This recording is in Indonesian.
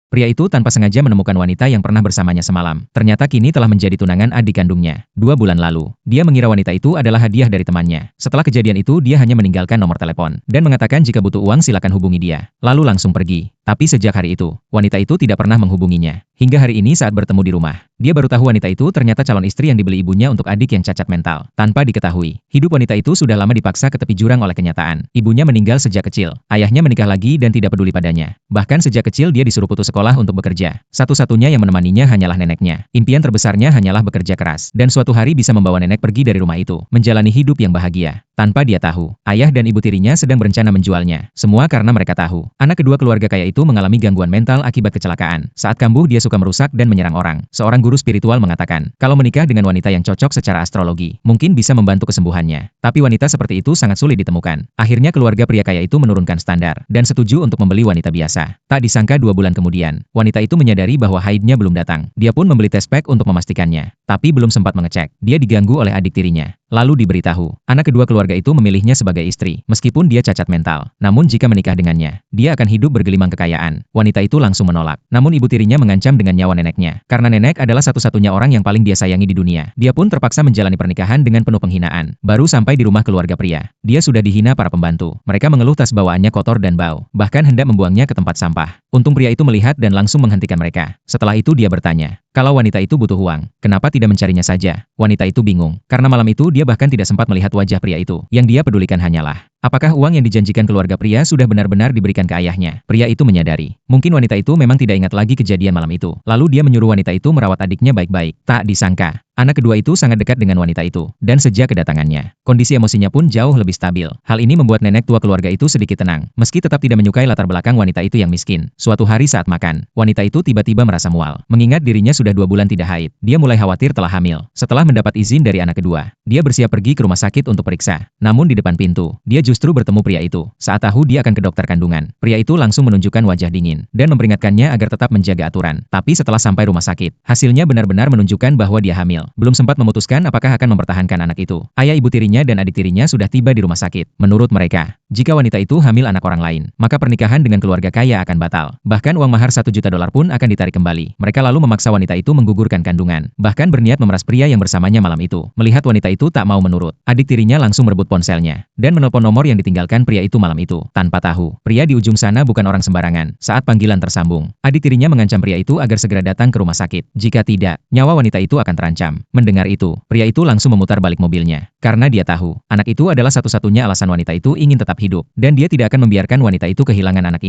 Pria itu tanpa sengaja menemukan wanita yang pernah bersamanya semalam. Ternyata kini telah menjadi tunangan adik kandungnya. 2 bulan lalu, dia mengira wanita itu adalah hadiah dari temannya. Setelah kejadian itu, dia hanya meninggalkan nomor telepon dan mengatakan jika butuh uang silakan hubungi dia. Lalu langsung pergi. Tapi sejak hari itu, wanita itu tidak pernah menghubunginya. Hingga hari ini saat bertemu di rumah, dia baru tahu wanita itu ternyata calon istri yang dibeli ibunya untuk adik yang cacat mental. Tanpa diketahui, hidup wanita itu sudah lama dipaksa ke tepi jurang oleh kenyataan. Ibunya meninggal sejak kecil. Ayahnya menikah lagi dan tidak peduli padanya. Bahkan sejak kecil dia disuruh putus sekolah untuk bekerja. Satu-satunya yang menemaninya hanyalah neneknya. Impian terbesarnya hanyalah bekerja keras. Dan suatu hari bisa membawa nenek pergi dari rumah itu. Menjalani hidup yang bahagia. Tanpa dia tahu, ayah dan ibu tirinya sedang berencana menjualnya. Semua karena mereka tahu, anak kedua keluarga kaya itu mengalami gangguan mental akibat kecelakaan. Saat kambuh dia suka merusak dan menyerang orang. Seorang guru spiritual mengatakan, kalau menikah dengan wanita yang cocok secara astrologi, mungkin bisa membantu kesembuhannya. Tapi wanita seperti itu sangat sulit ditemukan. Akhirnya keluarga pria kaya itu menurunkan standar, dan setuju untuk membeli wanita biasa. Tak disangka 2 bulan kemudian, wanita itu menyadari bahwa haidnya belum datang. Dia pun membeli tes pack untuk memastikannya. Tapi belum sempat mengecek, dia diganggu oleh adik tirinya. Lalu diberitahu, anak kedua keluarga itu memilihnya sebagai istri, meskipun dia cacat mental. Namun jika menikah dengannya, dia akan hidup bergelimang kekayaan. Wanita itu langsung menolak. Namun ibu tirinya mengancam dengan nyawa neneknya. Karena nenek adalah satu-satunya orang yang paling dia sayangi di dunia. Dia pun terpaksa menjalani pernikahan dengan penuh penghinaan. Baru sampai di rumah keluarga pria, dia sudah dihina para pembantu. Mereka mengeluh tas bawaannya kotor dan bau, bahkan hendak membuangnya ke tempat sampah. Untung pria itu melihat dan langsung menghentikan mereka. Setelah itu dia bertanya, kalau wanita itu butuh uang, kenapa tidak mencarinya saja? Wanita itu bingung, karena malam itu dia bahkan tidak sempat melihat wajah pria itu. Yang dia pedulikan hanyalah, apakah uang yang dijanjikan keluarga pria sudah benar-benar diberikan ke ayahnya? Pria itu menyadari, mungkin wanita itu memang tidak ingat lagi kejadian malam itu. Lalu dia menyuruh wanita itu merawat adiknya baik-baik. Tak disangka, anak kedua itu sangat dekat dengan wanita itu. Dan sejak kedatangannya, kondisi emosinya pun jauh lebih stabil. Hal ini membuat nenek tua keluarga itu sedikit tenang, meski tetap tidak menyukai latar belakang wanita itu yang miskin. Suatu hari saat makan, wanita itu tiba-tiba merasa mual. Mengingat dirinya sudah 2 bulan tidak haid, dia mulai khawatir telah hamil. Setelah mendapat izin dari anak kedua, dia bersiap pergi ke rumah sakit untuk periksa. Namun di depan pintu, dia justru bertemu pria itu. Saat tahu dia akan ke dokter kandungan, pria itu langsung menunjukkan wajah dingin dan memperingatkannya agar tetap menjaga aturan. Tapi setelah sampai rumah sakit, hasilnya benar-benar menunjukkan bahwa dia hamil. Belum sempat memutuskan apakah akan mempertahankan anak itu. Ayah, ibu tirinya dan adik tirinya sudah tiba di rumah sakit. Menurut mereka, jika wanita itu hamil anak orang lain, maka pernikahan dengan keluarga kaya akan batal. Bahkan uang mahar $1 juta pun akan ditarik kembali. Mereka lalu memaksa wanita itu menggugurkan kandungan, bahkan berniat memeras pria yang bersamanya malam itu. Melihat wanita itu tak mau menurut, adik tirinya langsung merebut ponselnya dan menelpon nomor yang ditinggalkan pria itu malam itu. Tanpa tahu, pria di ujung sana bukan orang sembarangan. Saat panggilan tersambung, adik tirinya mengancam pria itu agar segera datang ke rumah sakit. Jika tidak, nyawa wanita itu akan terancam. Mendengar itu, pria itu langsung memutar balik mobilnya. Karena dia tahu, anak itu adalah satu-satunya alasan wanita itu ingin tetap hidup, dan dia tidak akan membiarkan wanita itu kehilangan anak itu.